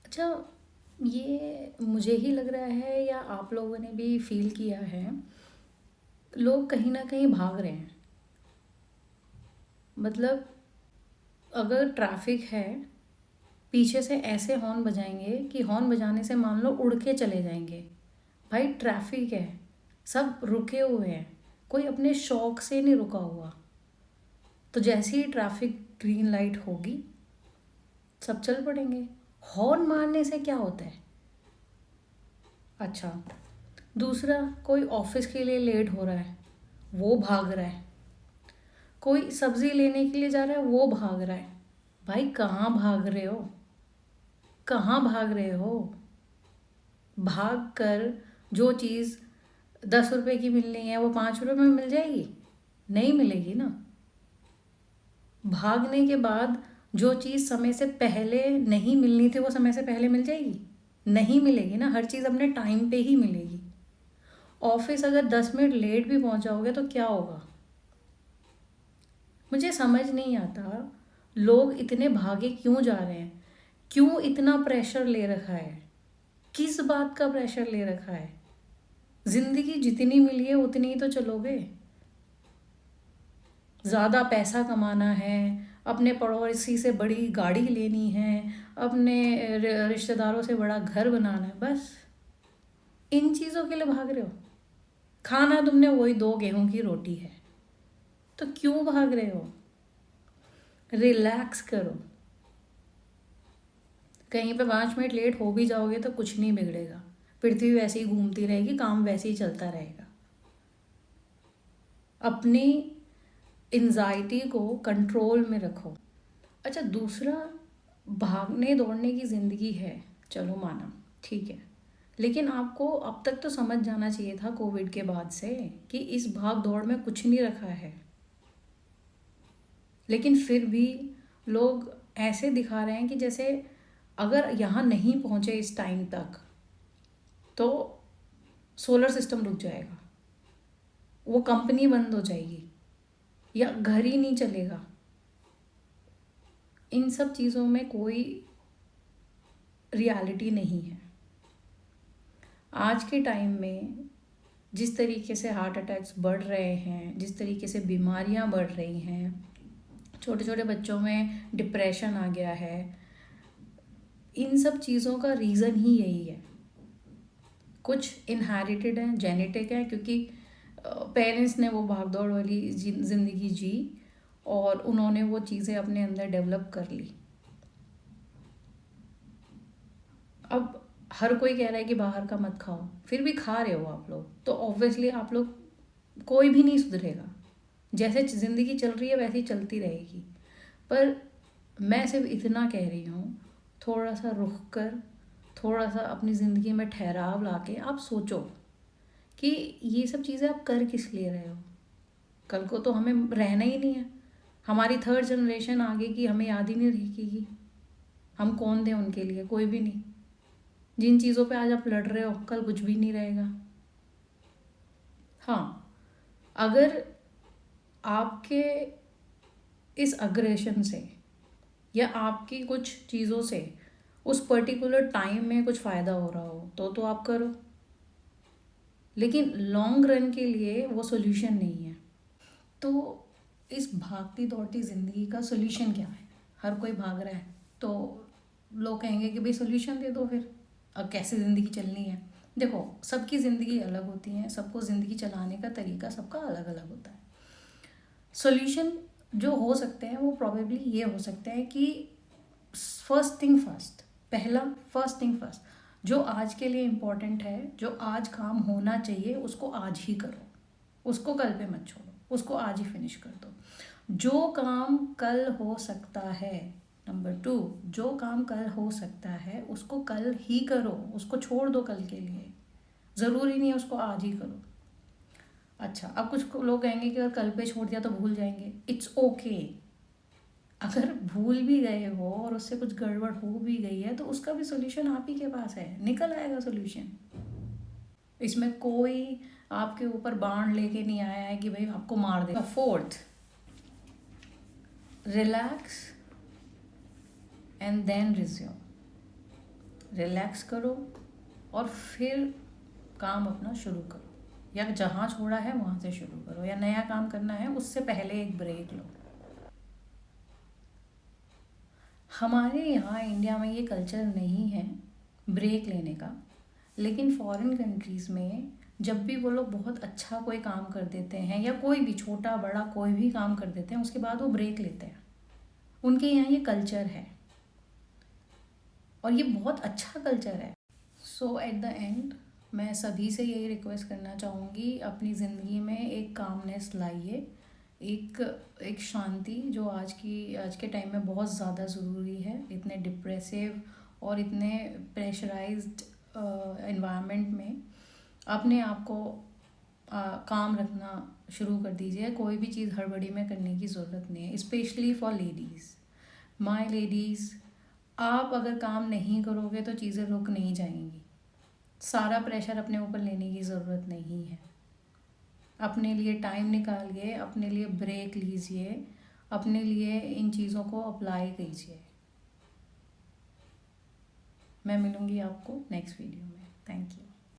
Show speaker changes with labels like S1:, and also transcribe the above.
S1: अच्छा, ये मुझे ही लग रहा है या आप लोगों ने भी फील किया है, लोग कहीं ना कहीं भाग रहे हैं। मतलब अगर ट्रैफिक है, पीछे से ऐसे हॉर्न बजाएंगे कि हॉर्न बजाने से मान लो उड़ के चले जाएंगे। भाई ट्रैफिक है, सब रुके हुए हैं, कोई अपने शौक से नहीं रुका हुआ। तो जैसे ही ट्रैफिक ग्रीन लाइट होगी, सब चल पड़ेंगे। हॉर्न मारने से क्या होता है? अच्छा, दूसरा, कोई ऑफिस के लिए लेट हो रहा है, वो भाग रहा है। कोई सब्जी लेने के लिए जा रहा है, वो भाग रहा है। भाई कहाँ भाग रहे हो? कहाँ भाग रहे हो? भाग कर जो चीज़ 10 रुपए की मिलनी है वो 5 रुपए में मिल जाएगी? नहीं मिलेगी ना। भागने के बाद जो चीज़ समय से पहले नहीं मिलनी थी वो समय से पहले मिल जाएगी? नहीं मिलेगी ना। हर चीज़ अपने टाइम पे ही मिलेगी। ऑफिस अगर 10 मिनट लेट भी पहुंच जाओगे तो क्या होगा? मुझे समझ नहीं आता, लोग इतने भागे क्यों जा रहे हैं? क्यों इतना प्रेशर ले रखा है? किस बात का प्रेशर ले रखा है? जिंदगी जितनी मिली है उतनी ही तो चलोगे। ज़्यादा पैसा कमाना है, अपने पड़ोसी से बड़ी गाड़ी लेनी है, अपने रिश्तेदारों से बड़ा घर बनाना है, बस इन चीज़ों के लिए भाग रहे हो। खाना तुमने वही 2 गेहूं की रोटी है, तो क्यों भाग रहे हो? रिलैक्स करो। कहीं पे 5 मिनट लेट हो भी जाओगे तो कुछ नहीं बिगड़ेगा। पृथ्वी वैसे ही घूमती रहेगी, काम वैसे ही चलता रहेगा। अपनी एंजाइटी को कंट्रोल में रखो। अच्छा, दूसरा, भागने दौड़ने की ज़िंदगी है, चलो माना, ठीक है। लेकिन आपको अब तक तो समझ जाना चाहिए था कोविड के बाद से कि इस भाग दौड़ में कुछ नहीं रखा है। लेकिन फिर भी लोग ऐसे दिखा रहे हैं कि जैसे अगर यहाँ नहीं पहुँचे इस टाइम तक तो सोलर सिस्टम रुक जाएगा, वो कंपनी बंद हो जाएगी, या घर ही नहीं चलेगा। इन सब चीज़ों में कोई रियलिटी नहीं है। आज के टाइम में जिस तरीके से हार्ट अटैक्स बढ़ रहे हैं, जिस तरीके से बीमारियां बढ़ रही हैं, छोटे छोटे बच्चों में डिप्रेशन आ गया है, इन सब चीज़ों का रीज़न ही यही है। कुछ इनहेरिटेड है, जेनेटिक है, क्योंकि पेरेंट्स ने वो भागदौड़ वाली ज़िंदगी जी और उन्होंने वो चीज़ें अपने अंदर डेवलप कर ली। अब हर कोई कह रहा है कि बाहर का मत खाओ, फिर भी खा रहे हो आप लोग, तो ऑब्वियसली आप लोग, कोई भी नहीं सुधरेगा। जैसे ज़िंदगी चल रही है वैसे ही चलती रहेगी। पर मैं सिर्फ इतना कह रही हूँ, थोड़ा सा रुक कर, थोड़ा सा अपनी ज़िंदगी में ठहराव लाके आप सोचो कि ये सब चीज़ें आप कर किस लिए रहे हो। कल को तो हमें रहना ही नहीं है। हमारी थर्ड जनरेशन आगे की हमें याद ही नहीं रहेगी। हम कौन थे उनके लिए? कोई भी नहीं। जिन चीज़ों पे आज आप लड़ रहे हो कल कुछ भी नहीं रहेगा। हाँ, अगर आपके इस अग्रेशन से या आपकी कुछ चीज़ों से उस पर्टिकुलर टाइम में कुछ फ़ायदा हो रहा हो तो आप करो, लेकिन लॉन्ग रन के लिए वो सोल्यूशन नहीं है। तो इस भागती दौड़ती ज़िंदगी का सोल्यूशन क्या है? हर कोई भाग रहा है तो लोग कहेंगे कि भाई सोल्यूशन दे दो फिर, अब कैसे ज़िंदगी चलनी है। देखो, सबकी ज़िंदगी अलग होती है, सबको ज़िंदगी चलाने का तरीका सबका अलग अलग होता है। सोल्यूशन जो हो सकते हैं वो प्रॉबेबली ये हो सकते हैं कि फर्स्ट थिंग फर्स्ट, पहला फर्स्ट थिंग फर्स्ट, जो आज के लिए इम्पोर्टेंट है, जो आज काम होना चाहिए उसको आज ही करो, उसको कल पे मत छोड़ो, उसको आज ही फिनिश कर दो। जो काम कल हो सकता है, नंबर 2, जो काम कल हो सकता है उसको कल ही करो, उसको छोड़ दो कल के लिए। ज़रूरी नहीं है उसको आज ही करो। अच्छा, अब कुछ लोग कहेंगे कि अगर कल पे छोड़ दिया तो भूल जाएंगे। It's okay. अगर भूल भी गए हो और उससे कुछ गड़बड़ हो भी गई है तो उसका भी सोल्यूशन आप ही के पास है, निकल आएगा सोल्यूशन। इसमें कोई आपके ऊपर बाण लेके नहीं आया है कि भाई आपको मार देगा। Fourth, relax and then resume. Relax करो और फिर काम अपना शुरू करो, या जहाँ छोड़ा है वहाँ से शुरू करो, या नया काम करना है उससे पहले एक ब्रेक लो। हमारे यहाँ इंडिया में ये कल्चर नहीं है ब्रेक लेने का, लेकिन फॉरेन कंट्रीज़ में जब भी वो लोग बहुत अच्छा कोई काम कर देते हैं, या कोई भी छोटा बड़ा कोई भी काम कर देते हैं, उसके बाद वो ब्रेक लेते हैं। उनके यहाँ ये कल्चर है और ये बहुत अच्छा कल्चर है। सो एट द एंड मैं सभी से यही रिक्वेस्ट करना चाहूँगी, अपनी ज़िंदगी में एक कामनेस लाइए, एक एक शांति जो आज के टाइम में बहुत ज़्यादा ज़रूरी है। इतने डिप्रेसिव और इतने प्रेशराइज्ड एनवायरनमेंट में अपने आप को काम रखना शुरू कर दीजिए। कोई भी चीज़ हड़बड़ी में करने की ज़रूरत नहीं है, specially for ladies. My ladies, आप अगर काम नहीं करोगे तो चीज़ें रुक नहीं जाएंगी। सारा प्रेशर अपने ऊपर लेने की ज़रूरत नहीं है। अपने लिए टाइम निकालिए, अपने लिए ब्रेक लीजिए, अपने लिए इन चीज़ों को अप्लाई कीजिए। मैं मिलूँगी आपको नेक्स्ट वीडियो में। Thank you.